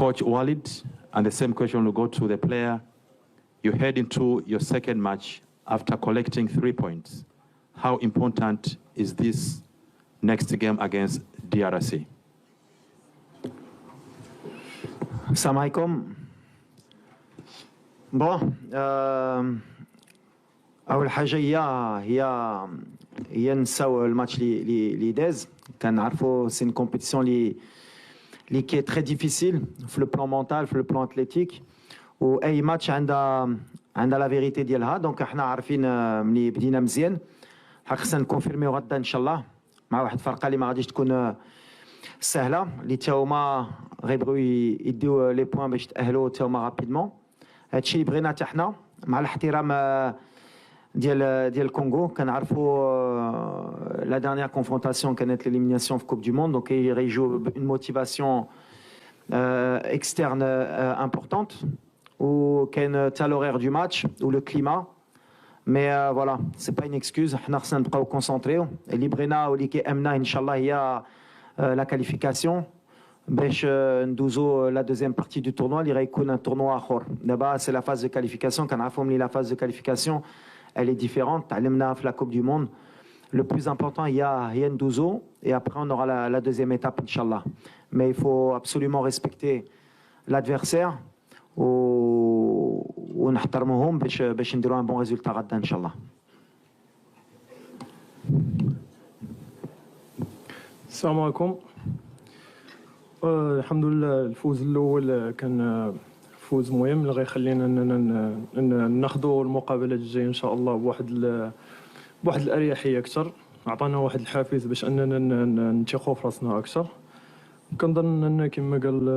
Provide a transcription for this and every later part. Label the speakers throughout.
Speaker 1: Coach Walid, and the same question will go to the player. You head into your second match after collecting 3 points. How important is this next game against DRC?
Speaker 2: السلام عليكم. بون اول حاجه هي نساو الماتش لي داز. كنعرفوا سي une compétition اللي كي تري ديفيسيل في لو بلان مونتال في لو بلان اتليتيك، واي ماتش عندها لا فيريتي ديالها. دونك احنا عارفين ملي بدينا مزيان خصنا نكونفيرميو غدا ان شاء الله مع واحد الفرقه اللي ما غاديش تكون سهله، اللي تا هما غيبغيو يديو لي بوين باش يتاهلوا تا هما رابيدمون. هادشي اللي بغينا حتى حنا مع الاحترام ديال الكونغو. كنعرفوا لا دانيير كونفرونطاسيون كانت ليليميناسيون في كوب دو موند، دونك يريجو اون موتيفاسيون اكسترن امبورطونت، وكاين تا لورير دو ماتش و لو كليما. مي فوالا سي با اون اكسكوز، حنا خصنا نبقاو كونسونطريو. اللي بغينا واللي كيامنا ان شاء الله هي لا كاليفيكاسيون باش ندوزو لا دوزيام بارتي دو تورنوا اللي غيكون ان تورنوا اخر. دابا سي لا فاز دو كاليفيكاسيون، كنعرفوا ملي لا فاز دو كاليفيكاسيون elle est différente. تعلمنا في la Coupe du Monde. Le plus important هي ندوزو et après on aura la deuxième étape inchallah. Mais il faut absolument respecter l'adversaire ونحترموهم باش نديروا un bon résultat غدا ان شاء الله.
Speaker 3: السلام عليكم. الحمد لله الفوز الاول كان فوز مهم اللي غيخلينا ناخذوا المقابلات الجايه ان شاء الله بواحد الاريحيه اكثر. عطانا واحد الحافز باش اننا نثقوا في راسنا اكثر. كنظن ان كما قال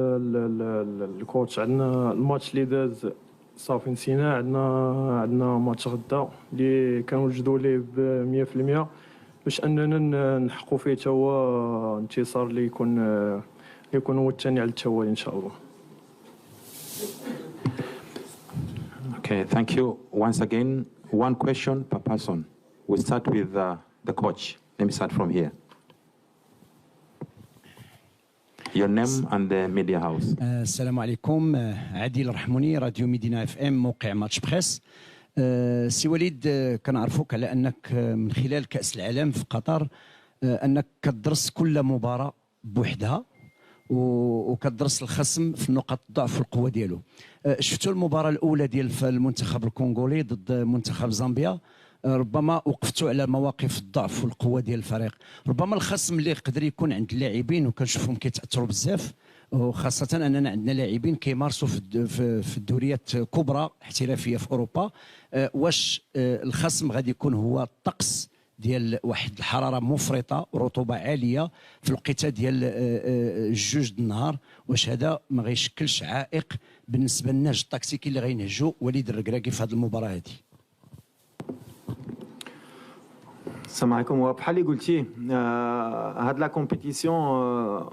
Speaker 3: الكوتش عندنا الماتش اللي داز صافي نسينا. عندنا ماتش غدا اللي كنوجدوا ليه ب 100% باش اننا نحققوا فيه حتى هو انتصار اللي يكون هو الثاني على التوالي ان شاء الله.
Speaker 1: Okay, thank you. Once again, one question per person. We start with the coach. Let me start from here. Your name and the media house.
Speaker 4: السلام عليكم. عادل رحموني، راديو مدينة اف ام، موقع ماتش بريس. سي وليد، كنعرفوك على انك من خلال كأس العالم في قطر انك كتدرس كل مباراة بوحدها وكتدرس الخصم في نقاط الضعف والقوه ديالو. شفتوا المباراه الاولى ديال المنتخب الكونغولي ضد منتخب زامبيا، ربما وقفتوا على مواقف الضعف والقوه ديال الفريق. ربما الخصم اللي يقدر يكون عند اللاعبين وكنشوفهم كيتاثروا بزاف، وخاصه اننا عندنا لاعبين كيمارسوا في الدوريات كبرى احترافيه في اوروبا. واش الخصم غادي يكون هو الطقس ديال واحد الحراره مفرطه ورطوبه عاليه في الوقيته ديال الجوج د النهار؟ واش هذا ما غيشكلش عائق بالنسبه للنهج التكتيكي اللي غينهجوا وليد الركراكي في هذه المباراه هذه؟
Speaker 2: السلام عليكم. وبحال اللي قلتي هاد لا كومبيتيسيون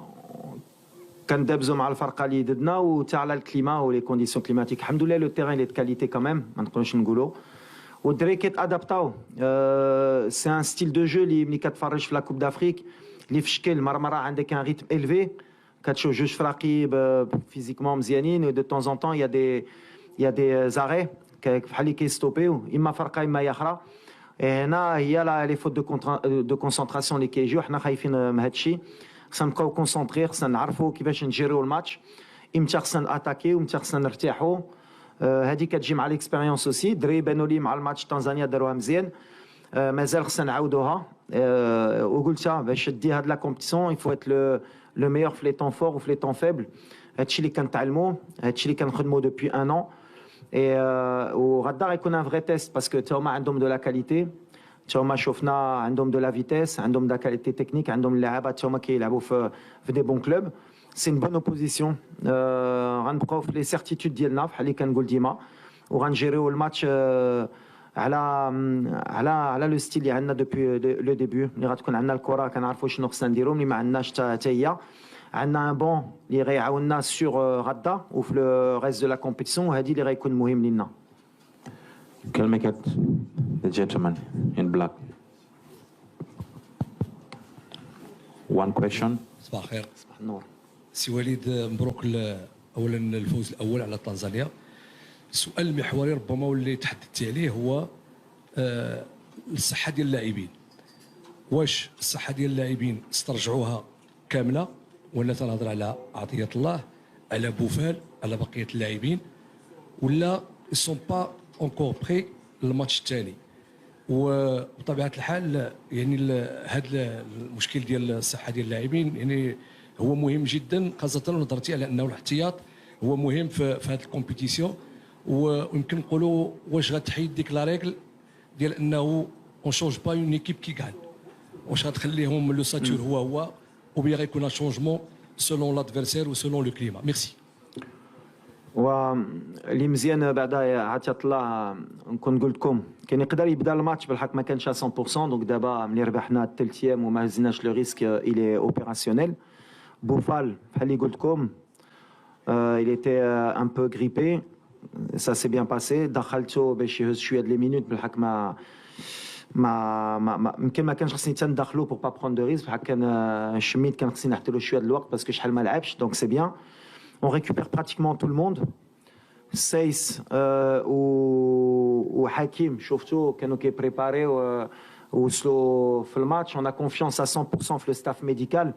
Speaker 2: كندابزو مع الفرقه اللي ضدنا وتا على الكليما ولي كونديسيون كليماتيك. الحمد لله لو تيران لي دو كاليتي كاميم، ما نقدروش نقولوا. والدراري كيتادابطاو. سي ان ستيل دو جو اللي ملي كتفرج في لا كوب دافريك اللي في شكل مرة عندك ان ريتم الفي، كتشوف جوج فراقي فيزيكمون مزيانين، و دو طون زون طون يا دي زاري بحال اللي كيستوبيو، اما فرقه اما هي اخرى. هنا هي لي فوت دو كونسونطراسيون اللي كيجيو. حنا خايفين من هذا الشيء. خصنا نبقاو كونسونطري، خصنا نعرفوا كيفاش نجيريو الماتش، امتى خصنا ناتاكي وامتى خصنا نرتاحوا. هذه كتجي مع ليكسبيريونس اوسي. دري بانوا لي مع الماتش تنزانيا داروها مزيان، مازال خصنا نعاودوها. وقلتها باش دي هاد لا كومبيتيسيون يفو ات لو ميور في لي طون فور وفي لي طون فيبل. هادشي اللي كنتعلموا، هادشي اللي كنخدموا دوبوي ان ان. وغدا غيكون ان فري تيست باسكو تا هما عندهم دو لا كاليتي، تا هما شفنا عندهم دو لا فيتيس، عندهم دا كاليتي تكنيك، عندهم اللعابه تا هما كيلعبوا في دي بون كلوب. سي une bonne opposition. غنبقاو في لي سيرتيتود ديالنا بحال اللي كنقول ديما، وغنجيريو الماتش على لو ستيل اللي عندنا دوبي لو ديبي. ملي غتكون عندنا الكره كنعرفوا شنو خصنا نديرو، ملي ما عندناش حتى هي عندنا ان بون اللي غيعاوننا سور غدا وفي لو ريست دو لا كومبيتيسيون، وهذه اللي غيكون مهم لينا.
Speaker 1: كلمة the gentleman in black. One question.
Speaker 5: صباح الخير.
Speaker 2: صباح النور.
Speaker 5: سي وليد، مبروك اولا الفوز الاول على تنزانيا. السؤال المحوري ربما واللي تحدثت عليه هو الصحه ديال اللاعبين. واش الصحه ديال اللاعبين استرجعوها كامله ولا تنهضر على عطيه الله، على بوفال، على بقيه اللاعبين، ولا سون با اونكور بري للماتش الثاني؟ وبطبيعه الحال يعني هذا المشكل ديال الصحه ديال اللاعبين يعني هو مهم جدا، خاصه نظرتي على انه الاحتياط هو مهم في هذه الكومبيتيسيون. ويمكن نقولوا واش غتحيد ديك لا ريغل ديال انه اون شونج با اون ايكيب كي غان، واش غتخليهم لو ساتور هو او بيان غيكون شونجمون سولون لادفيرسير وسولون لو كليما؟ ميرسي.
Speaker 2: واللي مزيان بعدا عطيه الله نكون قلت لكم كان يقدر يبدا الماتش بالحق ما كانش 100%. دونك دابا ملي ربحنا الثالث ايام وما هزيناش لو ريسك الي اوبيراسيونيل. بوفال بحال اللي قلت لكم il était un peu grippé, ça s'est bien passé. دخلته باش يهز شويه لي مينوت بالحق ما يمكن ما كانش خصني تندخلو بور با برون دو ريسك، بحال كان شميت كان خصني نحط له شويه الوقت باسكو شحال ما لعبش. دونك سي بيان. On récupère pratiquement tout le monde. سايس وحكيم شفتوا كانوا كيبريباري ووصلوا في الماتش. On a confiance à 100% في الستاف ميديكال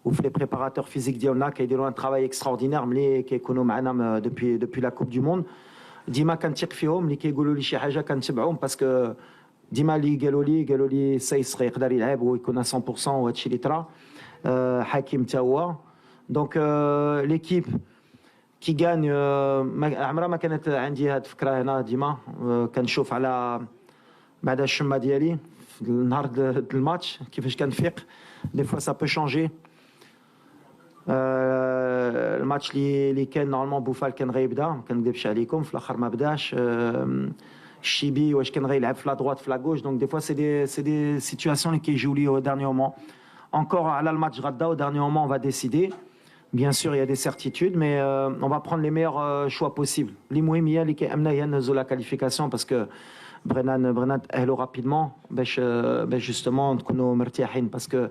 Speaker 2: وفي لي بريباراتور فيزيك ديالنا كيديروا ان ترافاي اكستراوردينير ملي كيكونوا معنا دوبي لا كوب دو موند. ديما كنثق فيهم ملي كيقولوا لي شي حاجه كنتبعهم باسكو ديما اللي قالوا لي سايس يقدر يلعب ويكون 100% وهادشي اللي طرا. حكيم تا هو. دونك ليكيب كي غان عمرها ما كانت عندي هاد الفكره هنا. ديما كنشوف على بعد الشمه ديالي في النهار الماتش كيفاش كنفيق. دي فوا سا بو شونجي. الماتش اللي كان نورمالمون بوفال كان غيبدا، ما كنكذبش عليكم، في الاخر ما بداش. الشيبي واش كان غيلعب في لا دروات في لا غوش. دونك دي فوا سي دي سيتوياسيون اللي كيجيو لي او دارني مومون. Encore على الماتش غدا au dernier moment on va décider. Bien sûr il y a des certitudes mais on va prendre les meilleurs choix possibles. اللي مهم هي اللي كيأمنا هي نهزو لا كاليفيكاسيون باسكو بغينا نتأهلوا رابيدمون باش جوستومون نكونوا مرتاحين باسكو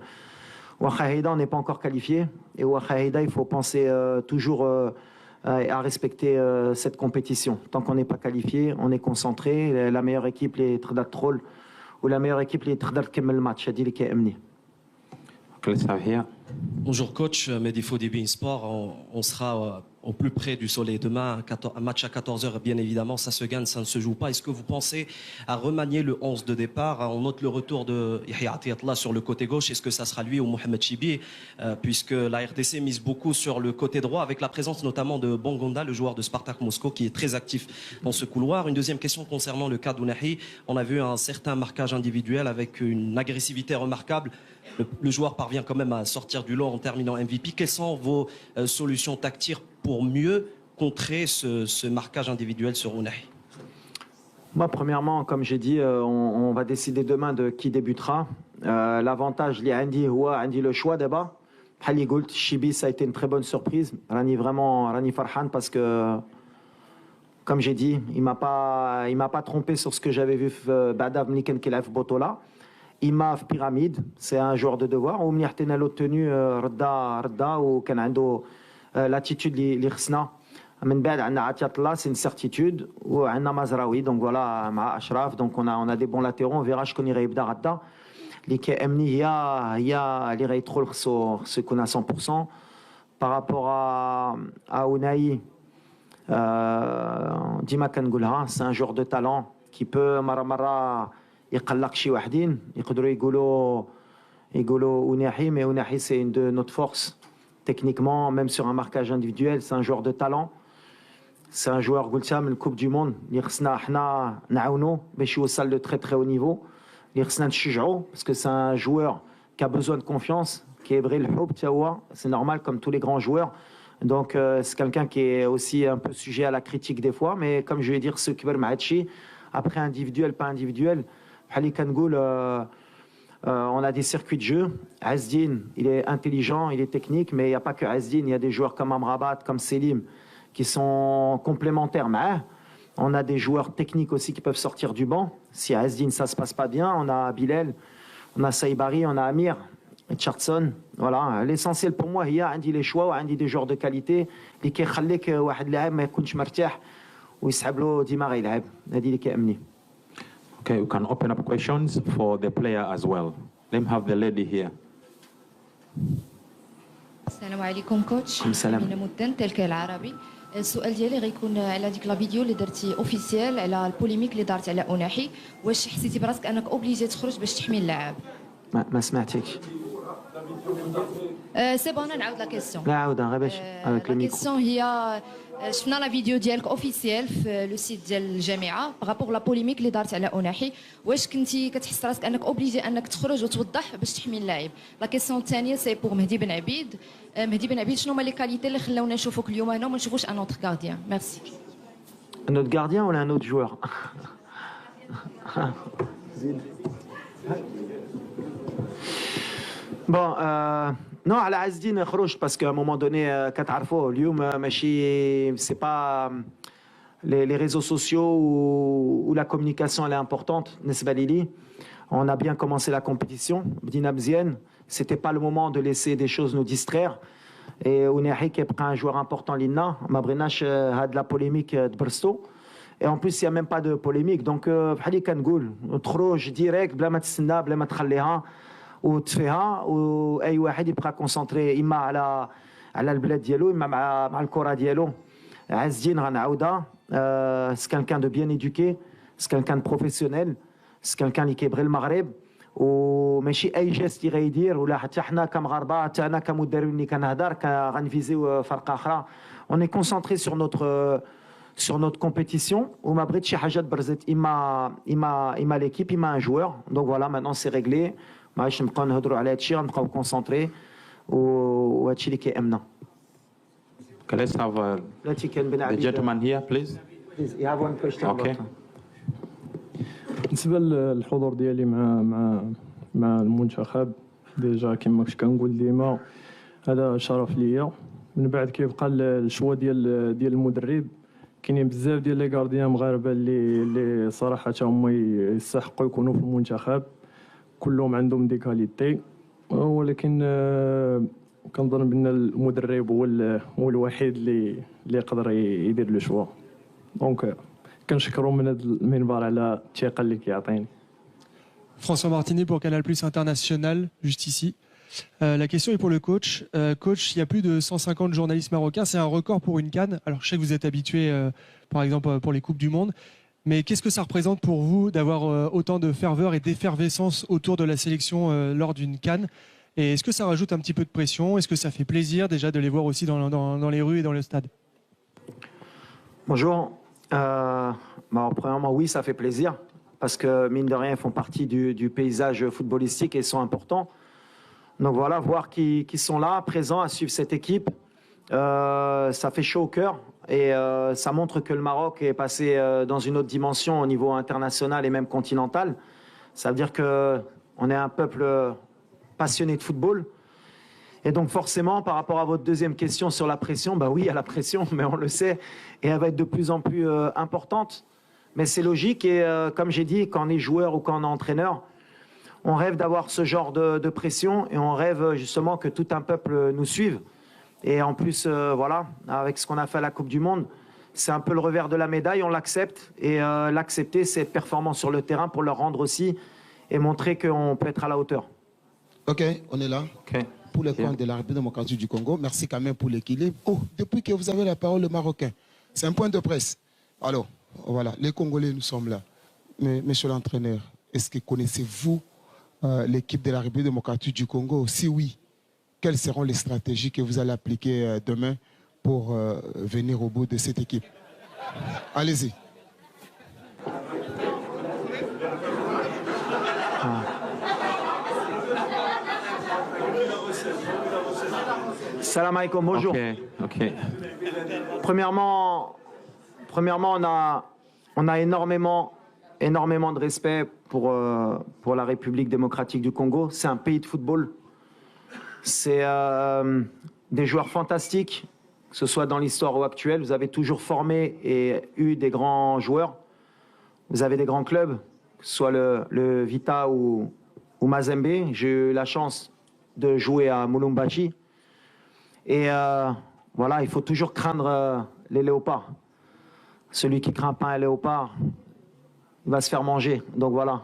Speaker 2: واخا هيدا on n'est pas encore qualifié et واخا هيدا il faut penser toujours à respecter cette compétition. Tant qu'on n'est pas qualifié, on est concentré. La meilleure équipe اللي تقدر تدخل ولا meilleure équipe اللي تقدر تكمل الماتش هذه اللي كيأمني.
Speaker 6: Bonjour coach, Mehdi Fodé beIN Sport, on sera au plus près du soleil demain, un match à 14h bien évidemment, ça se gagne, ça ne se joue pas. Est-ce que vous pensez à remanier le 11 de départ? On note le retour de Yahya Atiyatla sur le côté gauche, est-ce que ça sera lui ou Mohamed Chibi, puisque la RDC mise beaucoup sur le côté droit avec la présence notamment de Bongonda, le joueur de Spartak Moscou qui est très actif dans ce couloir. Une deuxième question concernant le cas d'Ounahi, on a vu un certain marquage individuel avec une agressivité remarquable. Le joueur parvient quand même à sortir du lot en terminant MVP. Quelles sont vos solutions tactiques pour mieux contrer ce marquage individuel sur Ounahi?
Speaker 2: Moi, premièrement, comme j'ai dit, on va décider demain de qui débutera. L'avantage, Andy le choix d'abord. Hali Goult, Chibi, ça a été une très bonne surprise. Rani Farhan, parce que, comme j'ai dit, il m'a pas trompé sur ce que j'avais vu Badav Mliken Kelef Botola. إما في بيراميد سي ان جوور دو دوفوار وملي حطينا له التوني ردا وكان عنده لاتيتود اللي خصنا. من بعد عندنا عطيه الله سي سيرتيتود وعندنا مزراوي دونك فوالا مع اشراف دونك اون دي بون لاتيرون فيرا شكون اللي غيبدا غدا. اللي كيأمني هي اللي غيدخل خصو يكون 100%. بارابور ا اوناي ديما كنقولها سي ان جوور دو تالون كي بو مره يقلق شي واحدين يقدروا يقولوا Ounahi mais Ounahi c'est une de notre force techniquement même sur un marquage individuel c'est un joueur de talent c'est un joueur قلتها من الكوب دو موند اللي خصنا حنا نعاونو باش يوصل لو تري تري او نيفو اللي خصنا نشجعو باسكو c'est un joueur qui a besoin de confiance كيبغي الحب حتى هو c'est normal comme tous les grands joueurs donc c'est quelqu'un qui est aussi un peu sujet à la critique des fois mais comme je vais dire ce كبر مع هادشي après individuel pas individuel. On a des circuits de jeu. Azdin, il est intelligent, il est technique, mais il n'y a pas que Azdin. Il y a des joueurs comme Amrabat, comme Selim, qui sont complémentaires. Mais on a des joueurs techniques aussi qui peuvent sortir du banc. Si à Azdin, ça ne se passe pas bien, on a Bilal, on a Saïbari, on a Amir. Richardson. Voilà, l'essentiel pour moi هي عندي les choix وعندي des joueurs de qualité اللي كيخليك واحد اللاعب ما يكونش مرتاح ويسحب له ديما غيلعب. هذه اللي كيأمني.
Speaker 1: Okay, we can open up questions for the player as well. Let me have the lady here.
Speaker 7: السلام عليكم كوتش.
Speaker 2: السلام.
Speaker 7: من مدن تلك العربي. السؤال ديالي غيكون على ديك لا فيديو اللي درتي اوفيسيال على البوليميك اللي دارت على أناحي، واش حسيتي براسك انك اوبليجي تخرج باش تحمي اللاعب؟
Speaker 2: ما سمعتكش.
Speaker 7: سي بون نعاود لا كيسيون.
Speaker 2: لا عاودها غير باش
Speaker 7: لا كيسيون هي شفنا لا فيديو ديالك اوفيسيال في لو سيت ديال الجامعه بارابور لا بوليميك اللي دارت على أناحي، واش كنتي كتحس راسك انك اوبليجي انك تخرج وتوضح باش تحمي اللاعب؟ لا كيسيون الثانيه سي بور مهدي بن عبيد. مهدي بن عبيد شنو هما لي كاليتي اللي خلاونا نشوفوك اليوم هنا وما نشوفوش ان اوتر غارديان؟ ميرسي.
Speaker 2: Un autre gardien ou un autre joueur? Bon, non, على عز الدين خرج باسكو à un moment donné كتعرفوا اليوم ماشي c'est pas les réseaux sociaux où la communication elle est importante بالنسبة لي. On a bien commencé la compétition, بدينا مزيان. C'était pas le moment de laisser des choses nous distraire. Et Ounahi qui est un joueur important لينا ما بغيناش هاد la polémique de Brsto. Et en plus il y a même pas de polémique donc بحال اللي كنقول تخرج ديريكت بلا ما تستنى بلا ما تخليها وتفيها واي واحد يبقى كونسونطري اما على البلاد ديالو اما مع الكره ديالو. عز الدين غنعاودها سي كان دو بيان ايدوكي سي كان بروفيسيونيل سي كان اللي كيبغي المغرب وماشي اي جيست اللي غيدير ولا حتى حنا كمغاربه حتى انا كمدرب اللي كنهضر غنفيزيو فرقه اخرى. On est concentré sur notre compétition وما بغيت شي حاجه تبرزت اما ليكيب اما ان جوور. دونك فوالا maintenant c'est réglé. ما عادش نبقاو نهضروا على هادشي غنبقاو كونسونطري وهادشي اللي كيأمنا.
Speaker 1: Okay, let's have
Speaker 2: بلاتي كان بن
Speaker 1: the
Speaker 2: عبيد.
Speaker 1: gentleman here, please.
Speaker 2: You have one question.
Speaker 1: Okay.
Speaker 3: بالنسبه للحضور ديالي مع المنتخب ديجا كما كنت كنقول ديما هذا شرف ليا. من بعد كيبقى الشوا ديال المدرب. كاينين بزاف ديال لي غارديان مغاربه اللي صراحه هما يستحقوا يكونوا في المنتخب، كلهم عندهم دي كاليتي، ولكن كنظن بان المدرب هو الوحيد اللي يقدر يدير لو شوا. دونك كنشكرو من هذا المنبر على الثقه اللي كيعطيني.
Speaker 8: François Martini pour Canal Plus International, juste ici. La question est pour le coach. Coach, il y a plus de 150 journalistes marocains. C'est un record pour une CAN. Alors, je sais que vous êtes habitué, par exemple, pour les Coupes du Monde. Mais qu'est-ce que ça représente pour vous d'avoir autant de ferveur et d'effervescence autour de la sélection lors d'une CAN? Et est-ce que ça rajoute un petit peu de pression? Est-ce que ça fait plaisir déjà de les voir aussi dans les rues et dans le stade?
Speaker 2: Bonjour. Premièrement, oui, ça fait plaisir. Parce que, mine de rien, ils font partie du paysage footballistique et ils sont importants. Donc voilà, voir qu'ils sont là, présents, à suivre cette équipe, ça fait chaud au cœur. Et ça montre que le Maroc est passé dans une autre dimension au niveau international et même continental. Ça veut dire qu'on est un peuple passionné de football. Et donc forcément, par rapport à votre deuxième question sur la pression, bah oui, il y a la pression, mais on le sait, et elle va être de plus en plus importante. Mais c'est logique et comme j'ai dit, quand on est joueur ou quand on est entraîneur, on rêve d'avoir ce genre de pression et on rêve justement que tout un peuple nous suive. Et en plus, voilà, avec ce qu'on a fait à la Coupe du Monde, c'est un peu le revers de la médaille, on l'accepte. Et l'accepter, c'est être performant sur le terrain pour leur rendre aussi et montrer qu'on peut être à la hauteur.
Speaker 9: Ok, on est là.
Speaker 1: Okay.
Speaker 9: Pour le compte de la République démocratique du Congo, merci quand même pour l'équilibre. Oh, depuis que vous avez la parole, le Marocain, c'est un point de presse. Alors, voilà, les Congolais, nous sommes là. Mais, monsieur l'entraîneur, est-ce que connaissez-vous l'équipe de la République démocratique du Congo? Si oui, quelles seront les stratégies que vous allez appliquer demain pour venir au bout de cette équipe? Allez-y.
Speaker 2: Salam alaikum, bonjour.
Speaker 1: Okay.
Speaker 2: Premièrement, on a énormément de respect pour la République démocratique du Congo. C'est un pays de football. C'est des joueurs fantastiques, que ce soit dans l'histoire ou actuelle. Vous avez toujours formé et eu des grands joueurs. Vous avez des grands clubs, que ce soit le Vita ou Mazembe. J'ai eu la chance de jouer à Moulumbashi. Et voilà, il faut toujours craindre les léopards. Celui qui craint pas un léopard, il va se faire manger. Donc voilà,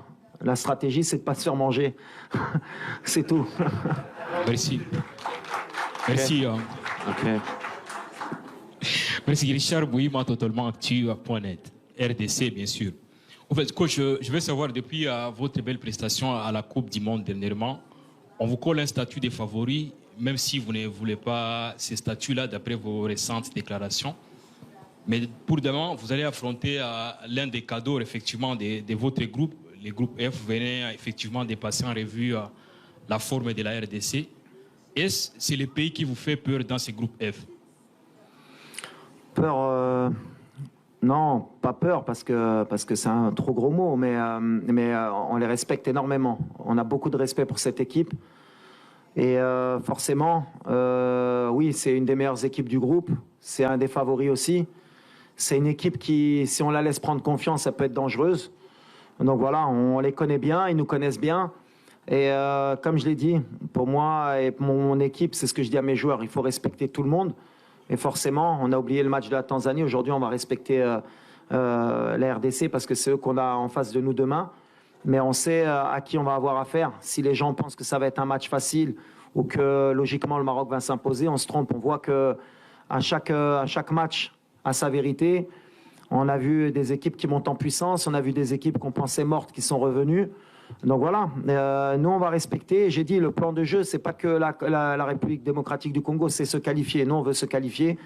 Speaker 2: la stratégie, c'est de ne pas se faire manger. C'est tout.
Speaker 10: Merci. Merci.
Speaker 1: Okay.
Speaker 10: Merci Richard Bouima, totalement actu.net. RDC, bien sûr. En fait, coach, je veux savoir, depuis votre belle prestation à la Coupe du Monde dernièrement, on vous colle un statut de favori, même si vous ne voulez pas ces statuts-là, d'après vos récentes déclarations. Mais pour demain, vous allez affronter l'un des cadeaux, effectivement, de votre groupe. Les groupes F, vous venez effectivement de passer en revue la forme de la RDC. Est-ce que c'est le pays qui vous fait peur dans ces groupes F?
Speaker 2: Peur, non, pas peur, parce que c'est un trop gros mot, mais on les respecte énormément. On a beaucoup de respect pour cette équipe. Et forcément, oui, c'est une des meilleures équipes du groupe. C'est un des favoris aussi. C'est une équipe qui, si on la laisse prendre confiance, ça peut être dangereuse. Donc voilà, on les connaît bien, ils nous connaissent bien. Et comme je l'ai dit, pour moi et pour mon équipe, c'est ce que je dis à mes joueurs, il faut respecter tout le monde. Et forcément, on a oublié le match de la Tanzanie. Aujourd'hui, on va respecter la RDC parce que c'est eux qu'on a en face de nous demain. Mais on sait à qui on va avoir affaire. Si les gens pensent que ça va être un match facile ou que logiquement le Maroc va s'imposer, on se trompe. On voit qu'à chaque match a sa vérité. On a vu des équipes qui montent en puissance, on a vu des équipes qu'on pensait mortes qui sont revenues. Donc voilà, nous on va respecter. J'ai dit, le plan de jeu, c'est pas que la République démocratique du Congo, c'est se qualifier. Nous on veut se qualifier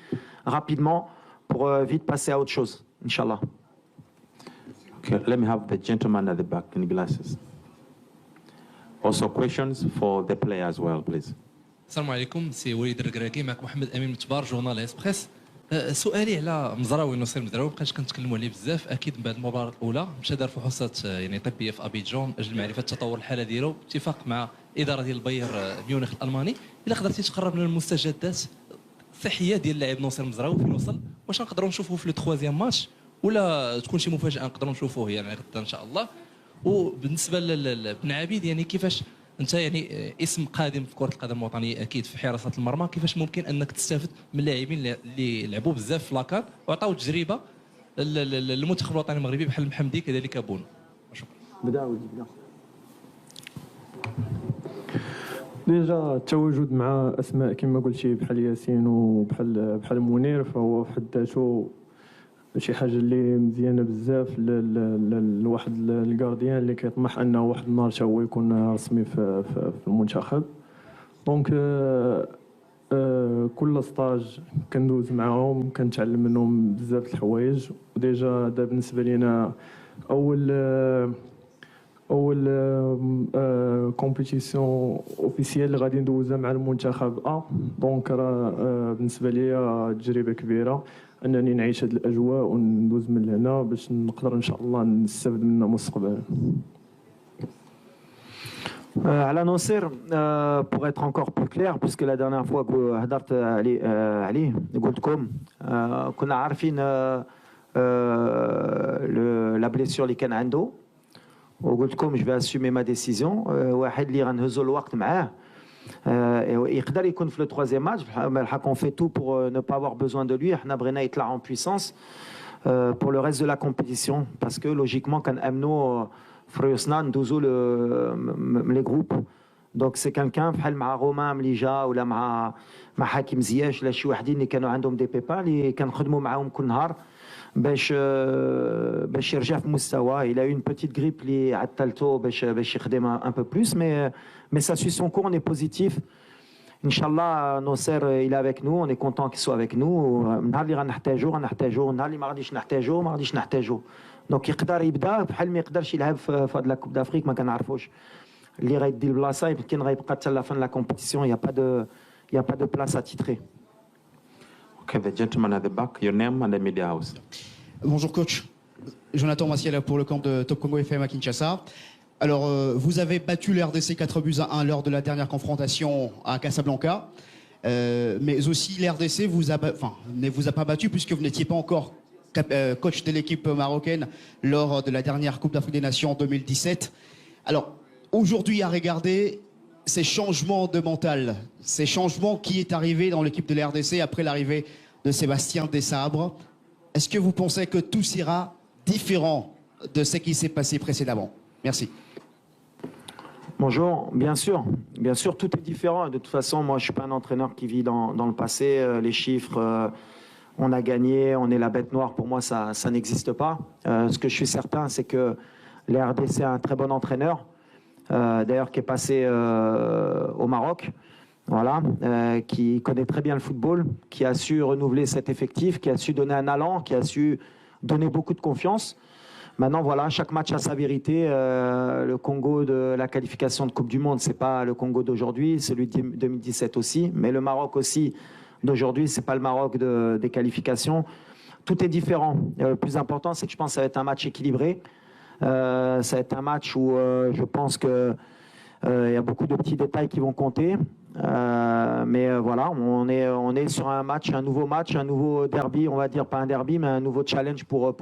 Speaker 2: rapidement pour vite passer à autre chose, Inch'Allah.
Speaker 1: Okay, let me have the gentleman at the back in glasses. Also questions for the player as well, please.
Speaker 11: السلام عليكم سي وليد الركراكي معك محمد امين متبار جورنال اسبريس. سؤالي على مزراوي نصير مزراوي مابقاش كنتكلموا عليه بزاف. اكيد من بعد المباراه الاولى مشى دار فحوصات يعني طبيه في ابيجون اجل معرفه تطور الحاله ديالو باتفاق مع اداره ديال الباير ميونخ الالماني. الا قدرتي تقرب لنا المستجدات الصحيه ديال اللاعب نصير مزراوي فين وصل، واش نقدروا نشوفوه في لو تخوازيام ماتش ولا تكون شي مفاجاه نقدروا نشوفوه يعني غدا ان شاء الله؟ وبالنسبه لبن عبيد يعني كيفاش انت يعني اسم قادم في كره القدم الوطنيه اكيد في حراسه المرمى، كيفاش ممكن انك تستافد من اللاعبين اللي لعبوا بزاف في لاكار وعطاو تجربه للمنتخب الوطني المغربي بحال محمدي كذلك بونو؟ شكرا.
Speaker 2: بدا
Speaker 3: ديجا التواجد مع اسماء كما قلتي بحال ياسين وبحال منير فهو في حد ذاته شي حاجه اللي مزيانه بزاف لواحد الكارديان اللي كيطمح انه واحد النهار حتى هو يكون رسمي في المنتخب. دونك كل ستاج كندوز معاهم كنتعلم منهم بزاف الحوايج. وديجا هذا بالنسبه لينا اول كومبيتيسيون اوفيسيال اللي غادي ندوزها مع المنتخب دونك راه بالنسبه ليا تجربه كبيره انني نعيش هذه الاجواء وندوز من هنا باش نقدر ان شاء الله نستافد منها مستقبلا.
Speaker 2: على ناصر pour être encore plus clair puisque la dernière fois que هضرت عليه قلت لكم كنا عارفين la blessure اللي كان عنده وقلت لكم je vais assumer ma décision. واحد اللي غنهزوا الوقت معاه يقدر يكون في لو تروازيام ماتش بحال on fait tout pour ne pas avoir besoin de lui. حنا بغينا يطلع en puissance pour le reste de la compétition parce que logiquement كنأمنوا في ريوسنا ندوزوا لي جروب. دونك سي كان بحال مع رومان ملي جا ولا مع حكيم زياش ولا شي وحدين اللي كانوا عندهم دي بيبا اللي كنخدموا معاهم كل نهار باش يرجع في مستوى. Il a eu une petite grippe اللي عطلته باش يخدم un peu plus mais ça suit son cours, on est positif. Inch'Allah, Nasser, il est avec nous, on est content qu'il soit avec nous. نهار اللي غنحتاجو نهار اللي ما غاديش نحتاجو. دونك يقدر يبدا بحال ما يقدرش يلعب في هاد لا كوب دافريك ما كنعرفوش اللي غيدي البلاصه يمكن غيبقى حتى لا فان لا كومبيتيسيون. il y a pas de place attitrée.
Speaker 1: Okay, the gentleman at the back, your name and the media house.
Speaker 12: Bonjour coach, Jonathan Massiel pour le camp de Top Congo FM à Kinshasa. Alors vous avez battu le RDC 4-1 lors de la dernière confrontation à Casablanca, mais aussi le RDC ne vous a pas battu puisque vous n'étiez pas encore coach de l'équipe marocaine lors de la dernière Coupe d'Afrique des Nations en 2017. Alors aujourd'hui à regarder, ces changements de mental, ces changements qui est arrivé dans l'équipe de la RDC après l'arrivée de Sébastien Desabre, est-ce que vous pensez que tout sera différent de ce qui s'est passé précédemment? Merci.
Speaker 2: Bonjour, bien sûr, tout est différent. De toute façon, moi, je suis pas un entraîneur qui vit dans le passé. Les chiffres, on a gagné, on est la bête noire. Pour moi, ça n'existe pas. Ce que je suis certain, c'est que la RDC a un très bon entraîneur, d'ailleurs, qui est passé au Maroc, voilà, qui connaît très bien le football, qui a su renouveler cet effectif, qui a su donner un allant, qui a su donner beaucoup de confiance. Maintenant, voilà, chaque match a sa vérité. Le Congo de la qualification de Coupe du Monde, c'est pas le Congo d'aujourd'hui, celui de 2017 aussi, mais le Maroc aussi d'aujourd'hui, c'est pas le Maroc des qualifications. Tout est différent. Le plus important, c'est que je pense que ça va être un match équilibré. Ça va être un match où je pense que il y a beaucoup de petits détails qui vont compter. Mais voilà, on est sur un match, un nouveau derby, on va dire pas un derby, mais un nouveau challenge pour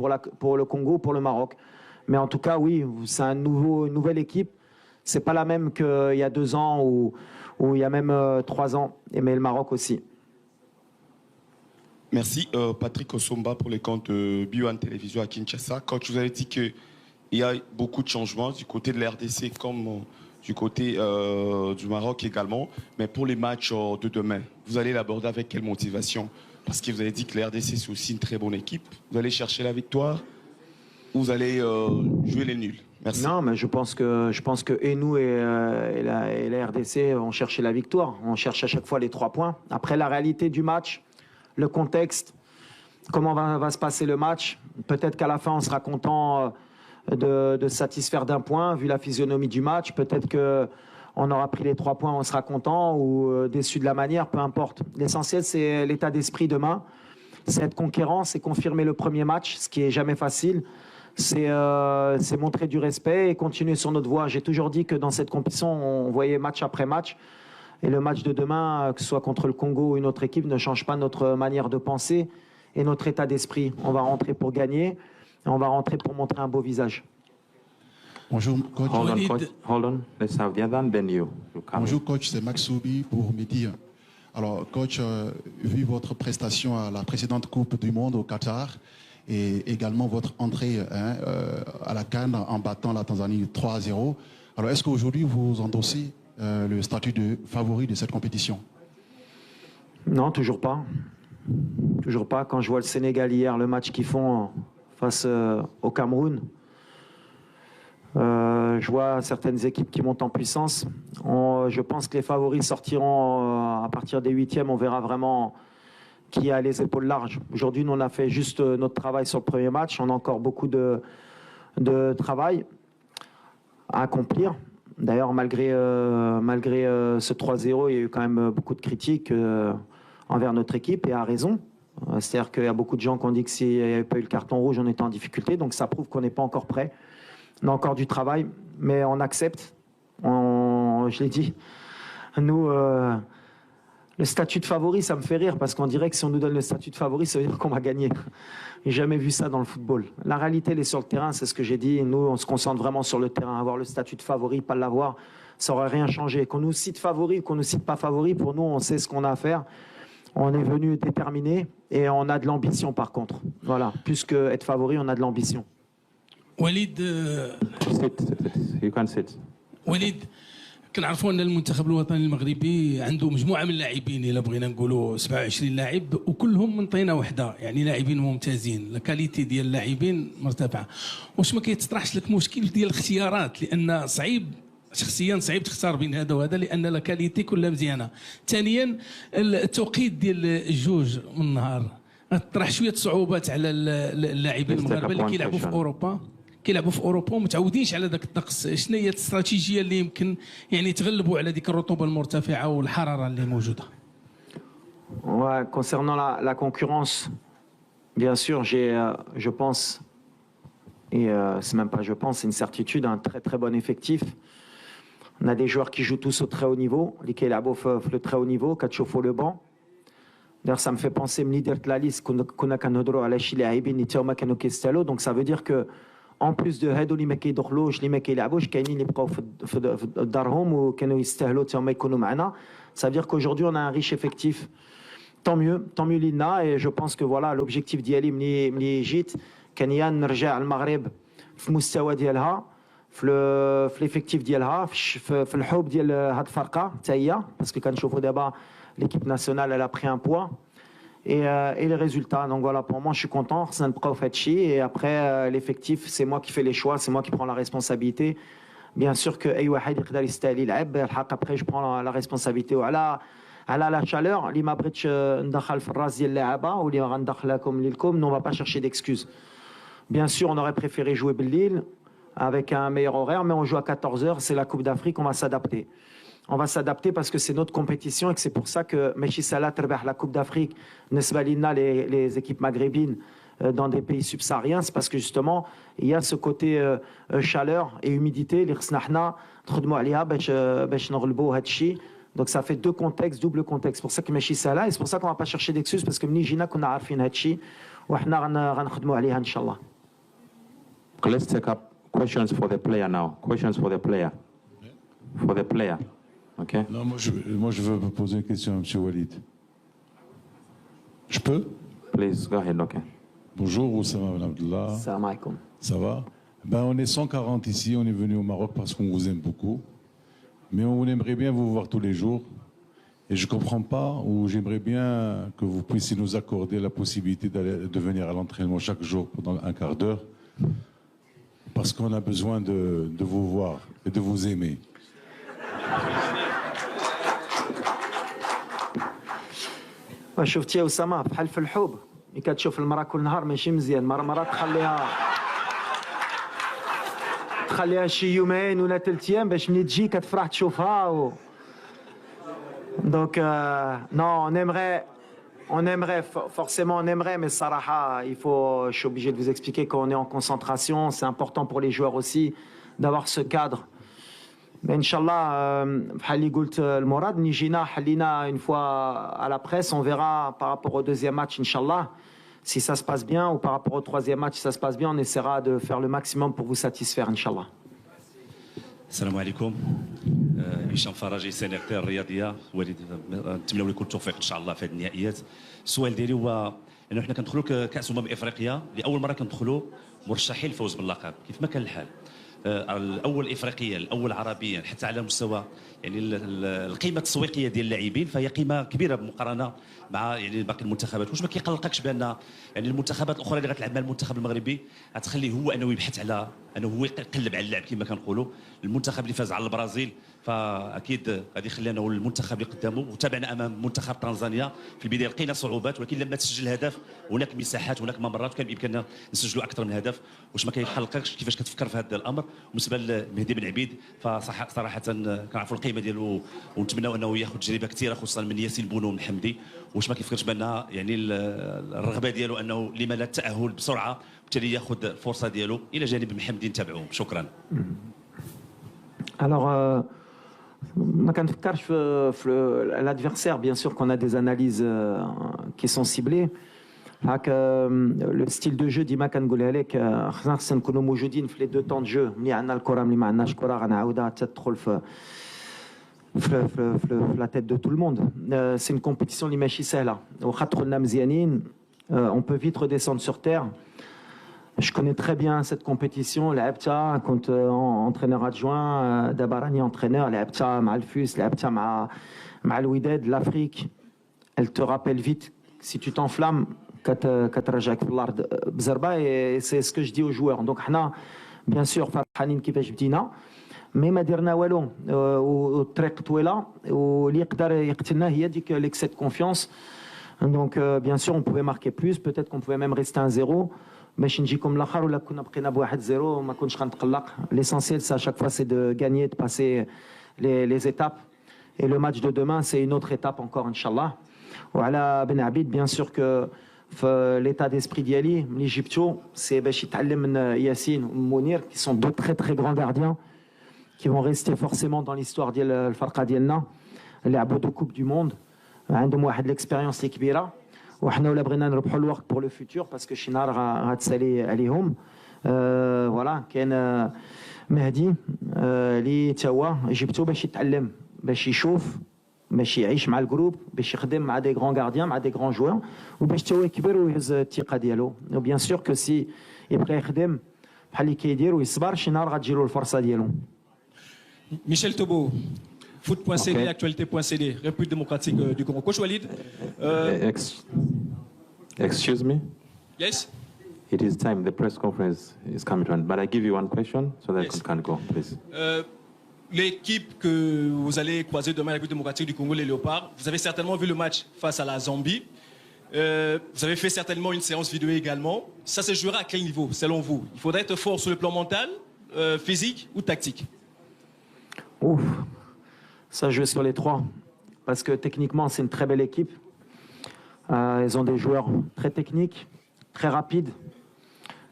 Speaker 2: le Congo, pour le Maroc. Mais en tout cas, oui, c'est une nouvelle équipe. C'est pas la même qu'il y a 2 ans ou il y a même 3 ans. Mais le Maroc aussi.
Speaker 13: Merci. Patrick Osomba pour le compte Bio1 Télévision à Kinshasa. Quand vous avez dit qu'il y a beaucoup de changements du côté de la RDC comme du côté du Maroc également, mais pour les matchs de demain, vous allez l'aborder avec quelle motivation? Parce que vous avez dit que la RDC c'est aussi une très bonne équipe. Vous allez chercher la victoire ou vous allez jouer les nuls? Merci.
Speaker 2: Non, mais je pense que et nous et la RDC vont chercher la victoire. On cherche à chaque fois les 3 points. Après, la réalité du match, le contexte, comment va se passer le match. Peut-être qu'à la fin, on sera content de se satisfaire d'un point, vu la physionomie du match. Peut-être qu'on aura pris les 3 points, on sera content, ou déçu de la manière, peu importe. L'essentiel, c'est l'état d'esprit demain. C'est être conquérant, c'est confirmer le premier match, ce qui est jamais facile. C'est montrer du respect et continuer sur notre voie. J'ai toujours dit que dans cette compétition, on voyait match après match. Et le match de demain, que ce soit contre le Congo ou une autre équipe, ne change pas notre manière de penser et notre état d'esprit. On va rentrer pour gagner et on va rentrer pour montrer un beau visage.
Speaker 14: Bonjour, coach.
Speaker 1: Hold on. Let's have the other, then you come.
Speaker 14: Bonjour, coach. C'est Max Soubi pour Midi. Alors, coach, vu votre prestation à la précédente Coupe du Monde au Qatar et également votre entrée à la CAN en battant la Tanzanie 3-0, alors est-ce qu'aujourd'hui vous endossez le statut de favori de cette compétition?
Speaker 2: Non, toujours pas. Toujours pas. Quand je vois le Sénégal hier, le match qu'ils font face au Cameroun, je vois certaines équipes qui montent en puissance. Je pense que les favoris sortiront à partir des 8e. On verra vraiment qui a les épaules larges. Aujourd'hui, nous, on a fait juste notre travail sur le premier match. On a encore beaucoup de travail à accomplir. D'ailleurs, malgré ce 3-0, il y a eu quand même beaucoup de critiques envers notre équipe, et à raison. C'est-à-dire qu'il y a beaucoup de gens qui ont dit que s'il n'y avait pas eu le carton rouge, on était en difficulté. Donc ça prouve qu'on n'est pas encore prêt. On a encore du travail, mais on accepte. Je l'ai dit, nous, le statut de favori, ça me fait rire, parce qu'on dirait que si on nous donne le statut de favori, ça veut dire qu'on va gagner. J'ai jamais vu ça dans le football. La réalité, elle est sur le terrain, c'est ce que j'ai dit. Nous, on se concentre vraiment sur le terrain. Avoir le statut de favori, pas l'avoir, ça n'aurait rien changé. Qu'on nous cite favori ou qu'on nous cite pas favori, pour nous, on sait ce qu'on a à faire. On est venu déterminé et on a de l'ambition, par contre. Voilà, plus qu'être favori, on a de l'ambition.
Speaker 15: وليد
Speaker 1: You can sit.
Speaker 15: وليد كنعرفوا ان المنتخب الوطني المغربي عنده مجموعه من اللاعبين الا بغينا نقولوا 27 لاعب وكلهم من طينه وحده، يعني لاعبين ممتازين، الكاليتي ديال اللاعبين مرتفعه. واش ما كيتطرحش لك مشكل ديال الاختيارات؟ لان صعيب شخصيا صعيب تختار بين هذا وهذا لان الكاليتي كلها مزيانه. ثانيا التوقيت ديال الجوج من النهار طرح شويه صعوبات على اللاعبين المغاربه اللي كيلعبوا في اوروبا ومتعودينش على ذاك الطقس. شنو هي الاستراتيجيه اللي يمكن يعني تغلبوا على ديك الرطوبه المرتفعه والحراره اللي موجوده؟
Speaker 2: Ouais, concernant la concurrence, bien sûr, je pense, et c'est même pas je pense, c'est une certitude, un très très bon effectif. On a des joueurs qui jouent tous au très haut niveau, les qui le très haut niveau, qui chauffent le banc. D'ailleurs, ça me fait penser, donc ça veut dire que en plus de هادو اللي ما كيدخلوش اللي ما كيلعبوش كاينين اللي بقاو في دارهم وكانوا يستاهلوا حتى هما يكونوا معنا. Ça veut dire qu'aujourd'hui on a un riche effectif. Tant mieux لينا. Et je pense que voilà l'objectif ديالي ملي جيت كان يا نرجع المغرب في المستوى ديالها في ليفيكتيف ديالها في الحب ديال هاد الفرقه حتى هي باسكو كنشوفوا دابا l'équipe nationale elle a pris un poids et les résultats. Donc voilà, pour moi je suis content, خصنا نبقاو في هادشي. Et après l'effectif c'est moi qui fais les choix, c'est moi qui prends la responsabilité. Bien sûr que اي واحد يقدر يستاهل يلعب الحق. Après je prends la responsabilité وعلى la chaleur اللي ما بغيتش ندخل في الراس ديال اللعابه واللي غندخلكم لكم. Non, on va pas chercher d'excuses. Bien sûr, on aurait préféré jouer Bellil avec un meilleur horaire, mais on joue à 14h, c'est la Coupe d'Afrique, on va s'adapter. On va s'adapter parce que c'est notre compétition et que c'est pour ça que Mechi Salah terbeh la Coupe d'Afrique, Nesbalina, les équipes maghrébines dans des pays subsahariens, c'est parce que justement, il y a ce côté chaleur et humidité. Donc ça fait deux contextes, double contexte. C'est pour ça que Mechi Salah, et c'est pour ça qu'on ne va pas chercher d'excuses parce que Mnijina, qu'on a arfin Hachi, وحنا غنخدموا عليها إن شاء الله.
Speaker 1: Let's take up questions for the player now. Questions for the player. For the player. Okay.
Speaker 16: Non, moi je veux vous poser une question à M. Walid. Je peux?
Speaker 1: Please, go ahead, okay.
Speaker 16: Bonjour, Oussama Ben Abdallah.
Speaker 2: Salam alaikum.
Speaker 16: Ça va? Ben, on est 140 ici, on est venu au Maroc parce qu'on vous aime beaucoup. Mais on aimerait bien vous voir tous les jours. Et je ne comprends pas, ou j'aimerais bien que vous puissiez nous accorder la possibilité de venir à l'entraînement chaque jour pendant un quart d'heure. Parce qu'on a besoin de vous voir et de vous aimer.
Speaker 2: شفتي يا أسامة بحال في الحب ملي كتشوف المرأة كل نهار ماشي مزيان مرات تخليها شي يومين ولا 3 أيام باش ملي تجي كتفرح تشوفها Donc non, on aimerait forcément on aimerait, mais Saraha, je suis obligé de vous expliquer qu'on est en concentration. C'est important pour les joueurs aussi d'avoir ce cadre. Mais Inch'Allah, Hali Goult Mourad, Nijina, Halina, une fois à la presse, on verra par rapport au deuxième match, Inch'Allah, si ça se passe bien, ou par rapport au troisième match, si ça se passe bien, on essaiera de faire le maximum pour vous satisfaire, Inch'Allah.
Speaker 17: السلام عليكم. هشام فرجي سينيتير الرياضيه وليد نتمنوا لكم التوفيق ان شاء الله في هذه النهائيات. السؤال ديالي هو انه حنا كندخلوا كاس افريقيا لاول مره كندخلوا مرشحين للفوز باللقب كيف ما كان الحال. الاول افريقيا الاول عربيا حتى على مستوى يعني القيمه التسويقيه ديال اللاعبين فهي قيمه كبيره بالمقارنه مع يعني باقي المنتخبات. واش ما كيقلقكش بان يعني المنتخبات الاخرى اللي غتلعب مع المنتخب المغربي غتخليه هو انه يبحث على انه هو يقلب على اللعب كما كنقولوا. المنتخب اللي فاز على البرازيل فاكيد غادي يخلي انه المنتخب اللي قدامه وتابعنا امام منتخب تنزانيا في البدايه لقينا صعوبات ولكن لما تسجل هدف هناك مساحات هناك ممرات كان بامكاننا نسجلوا اكثر من هدف. واش ما كيقلقكش كيفاش كتفكر في هذا الامر؟ بالنسبه لمهدي بن عبيد فصراحه كنعرفوا القيمه ديالو ونتمنوا انه ياخذ تجربه كثيره خصوصا من ياسين بونو ومن حمدي. واش ما كيفكرش بان يعني الرغبه ديالو انه لما لا التاهل بسرعه وبالتالي ياخذ الفرصه ديالو الى جانب محمدي نتابعوه. شكرا.
Speaker 2: Alors ما كنفكرش في l'adversaire. Bien sûr qu'on a des analyses qui sont ciblées. هكا لو ستيل دو جو ديما كنقولها لك خصنا نكونوا موجودين في لي دو طون دو جو. ملي عندنا الكره ملي ما عندناش كره غنعاودها تدخل في la tête de tout le monde. C'est une compétition اللي ماشي سهله واخا دخلنا مزيانين on peut vite redescendre sur terre. Je connais très bien cette compétition. لعبتها كنت entraîneur adjoint دابا راني entraîneur. لعبتها مع الفوس لعبتها مع الوداد. l'Afrique elle te rappelle vite si tu t'enflammes كترجعك في الارض بزربه. سي سكو جو دي او جوور. دونك حنا بيان سور فرحانين كيفاش بدينا مي ما درنا والو والطريق طويله واللي يقدر يقتلنا هي ديك ليكسيت كونفيونس. دونك بيان سور on pouvait marquer plus, peut-être qu'on pouvait même rester 1-0 باش نجيكم الاخر ولا كنا بقينا ب1-0 ما كنتش غنتقلق. l'essentiel c'est à chaque fois c'est de gagner, de passer les étapes et le match de demain c'est une autre étape encore inchallah. وعلى بن عبيد bien sûr que في l'état d'esprit ديالي ملي جبتو سي باش يتعلم من ياسين ومنير qui sont deux très très grands gardiens qui vont rester forcément dans l'histoire ديال الفرقه ديالنا. لعبوا دو كوب دو موند عندهم واحد ليكسبيريونس اللي كبيره وحنا ولا بغينا نربحوا الوقت pour le futur parce que شي نهار غتسالي عليهم. فوالا كاين مهدي اللي تا هو جبتو باش يتعلم باش يشوف باش يعيش مع الجروب باش يخدم مع دي غران غارديان مع دي غران جوار وباش تا هو يكبر ويهز الثقه ديالو وبيان سور كو سي يبقى يخدم بحال اللي كيدير ويصبر شي نهار غتجيلو الفرصه ديالو.
Speaker 18: Michel Tobo, foot.cd,
Speaker 1: Okay.
Speaker 18: actualité.cd, République démocratique du Congo. Coach Walid.
Speaker 1: Excuse me?
Speaker 18: Yes.
Speaker 1: It is time. The press conference is coming to an end. But I give you one question so that you can go, please.
Speaker 18: L'équipe que vous allez croiser demain, la République démocratique du Congo, les Léopards, vous avez certainement vu le match face à la Zambie. Vous avez fait certainement une séance vidéo également. Ça se jouera à quel niveau, selon vous? Il faudrait être fort sur le plan mental, physique ou tactique?
Speaker 2: Ouf, ça joue sur les trois. Parce que techniquement, c'est une très belle équipe. Ils ont des joueurs très techniques, très rapides,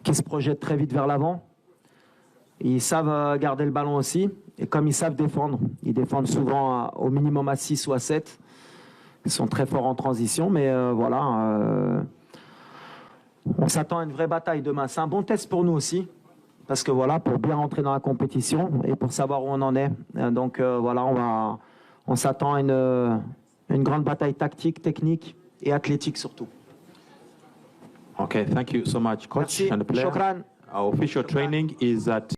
Speaker 2: qui se projettent très vite vers l'avant. Ils savent garder le ballon aussi. Et comme ils savent défendre, ils défendent souvent au minimum à 6 ou à 7. Ils sont très forts en transition. Mais voilà, on s'attend à une vraie bataille demain. C'est un bon test pour nous aussi. Parce que voilà, pour bien rentrer dans la compétition et pour savoir où on en est. Donc voilà, on s'attend à une grande bataille tactique, technique et athlétique surtout.
Speaker 1: Okay, thank you so much, coach
Speaker 2: Merci.
Speaker 1: and player.
Speaker 2: Shukran.
Speaker 1: Our official training is at